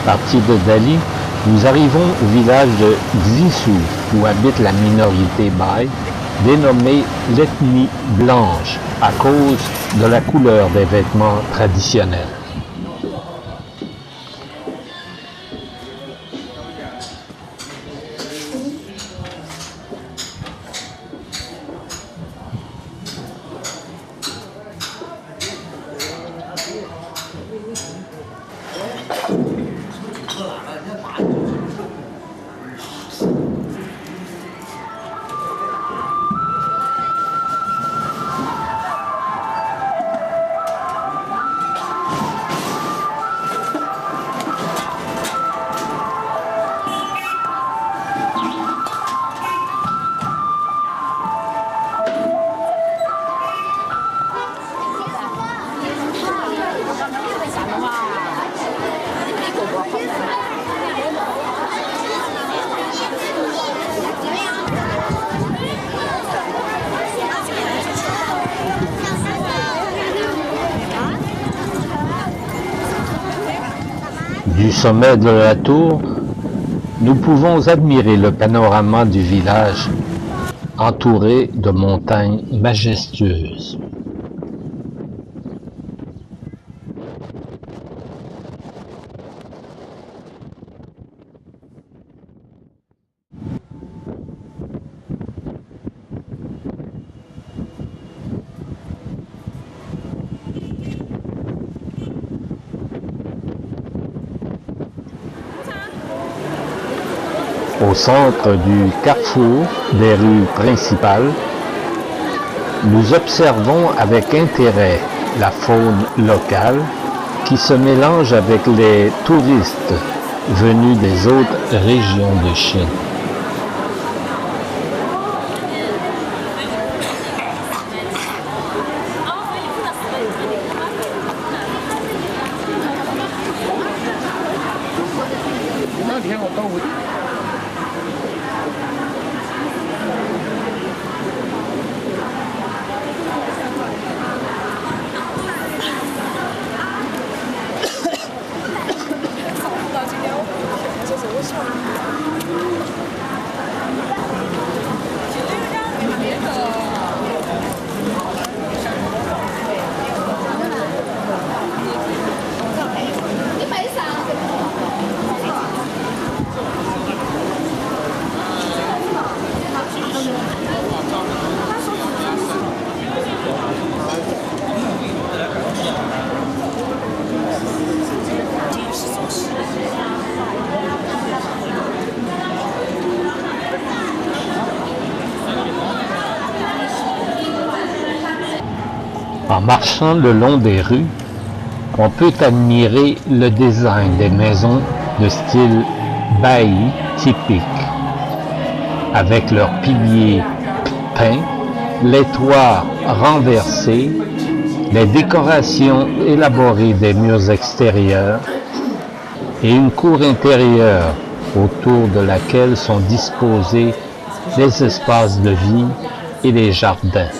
partir de Dali, nous arrivons au village de Xisou, où habite la minorité Bai, dénommée l'ethnie blanche à cause de la couleur des vêtements traditionnels. Du sommet de la tour, nous pouvons admirer le panorama du village entouré de montagnes majestueuses. Au centre du carrefour des rues principales, nous observons avec intérêt la faune locale qui se mélange avec les touristes venus des autres régions de Chine. En marchant le long des rues, on peut admirer le design des maisons de style bailli typique, avec leurs piliers peints, les toits renversés, les décorations élaborées des murs extérieurs et une cour intérieure autour de laquelle sont disposés les espaces de vie et les jardins.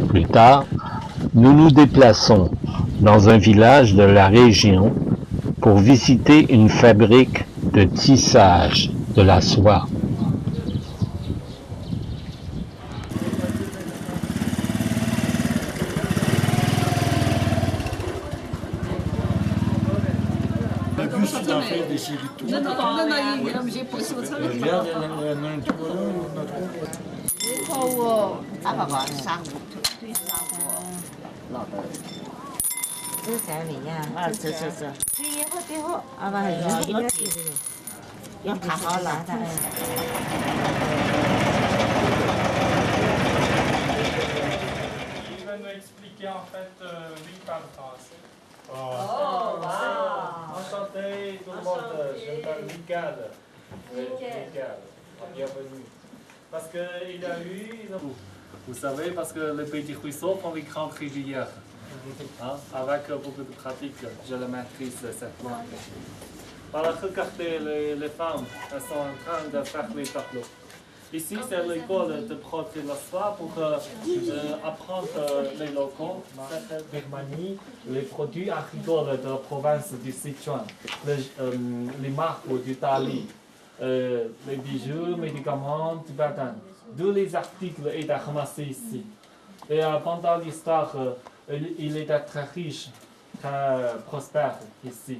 Plus tard, nous nous déplaçons dans un village de la région pour visiter une fabrique de tissage de la soie.这啥味呀？这。对呀，好对好。啊，吧，一定要记住。要卡好了，Il va nous expliquer en fait, lui il parle français. Oh, wow. Enchanté tout le monde, je m'appelle Michael. Michael, bienvenue. Parce qu'il a eu, vous savez, parce que le petit ruisseau prend une grande rivière. Hein? Avec beaucoup de pratique, je le maîtrise cette langue. Voilà, regardez les femmes, elles sont en train de faire les tableaux. Ici, c'est l'école de broderie de la soie pour apprendre les locaux. Birmanie, les produits agricoles de la province du Sichuan, les marques du Dali, les bijoux, médicaments tibétains. Tous les articles étaient ramassés ici. Et pendant l'histoire, il était très riche, très prospère ici.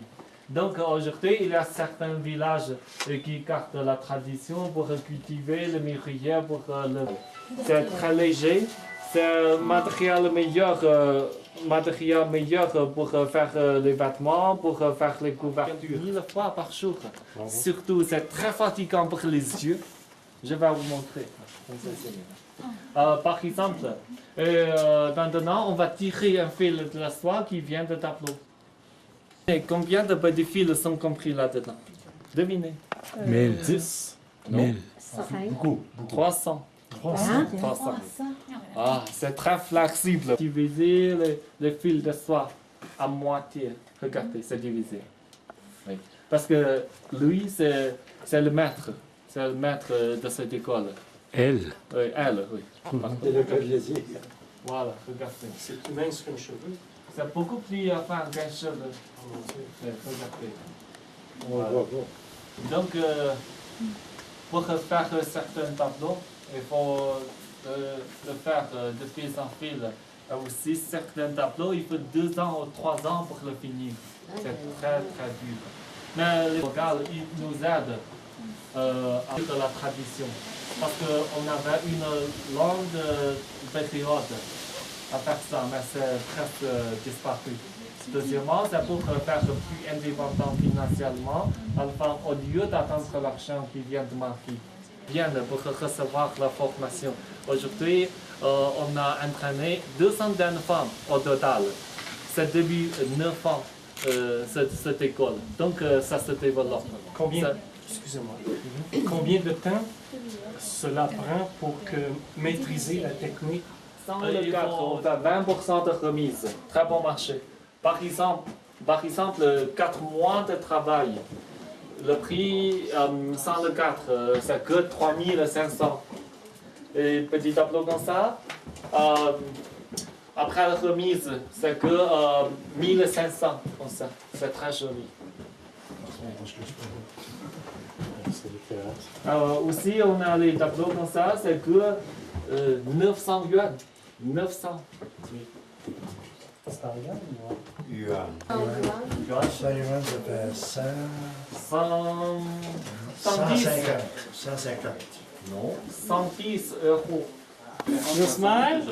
Donc aujourd'hui, il y a certains villages qui gardent la tradition pour cultiver le mûrier. C'est très léger, c'est un matériel meilleur pour faire les vêtements, pour faire les couvertures. 1000 fois par jour. Surtout, c'est très fatigant pour les yeux. Je vais vous montrer. Par exemple, maintenant, on va tirer un fil de la soie qui vient de tableau. Et combien de petits fils sont compris là-dedans? Devinez. 1000. Non. Beaucoup. 300. 300. 300. Ah, c'est très flexible. Diviser le fil de soie à moitié. Regardez, c'est divisé. Oui. Parce que lui, c'est le maître. C'est le maître de cette école. Elle. Oui, elle, oui. Et le glacier. Voilà, regardez. C'est plus mince qu'un cheveu. C'est beaucoup plus fin qu'un cheveu. Oui, regardez. Voilà. Donc, pour faire certains tableaux, il faut le faire de fil en fil. Et aussi, certains tableaux, il faut 2 ans ou 3 ans pour le finir. C'est très, très dur. Mais les locales, ils nous aident avec la tradition. Parce qu'on avait une longue période à faire ça, mais c'est presque disparu. Deuxièmement, c'est pour faire plus indépendant financièrement, enfin, au lieu d'attendre l'argent qui vient de Marquis, viennent pour recevoir la formation. Aujourd'hui, on a entraîné 200 femmes au total. C'est depuis 9 ans, cette école. Donc, ça se développe. Excusez-moi. Combien de temps cela prend pour maîtriser la technique? Il faut 20% de remise. Très bon marché. Par exemple, 4 mois de travail. Le prix sans le 4, c'est que 3500. Et petit tableau comme ça, après la remise, c'est que 1500 comme ça. C'est très joli. Aussi, on a les tableaux comme ça, c'est que 900 yuan. 900. Oui. C'est en yuan ou Yuan. Yuan. 100 yuan, ça fait 100... 110. 150. Non, 110 euros. You smile?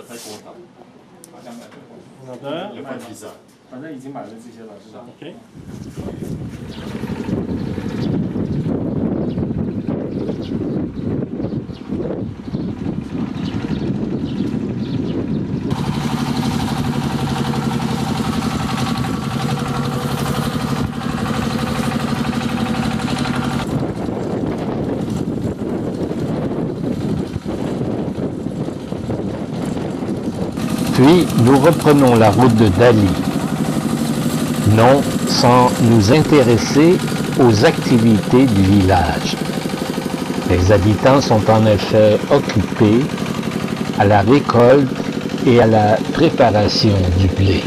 好的 Il n'y a pas de visa. 反正已经买了这些了，知道。 OK。Puis nous reprenons la route de Dali, non sans nous intéresser aux activités du village. Les habitants sont en effet occupés à la récolte et à la préparation du blé.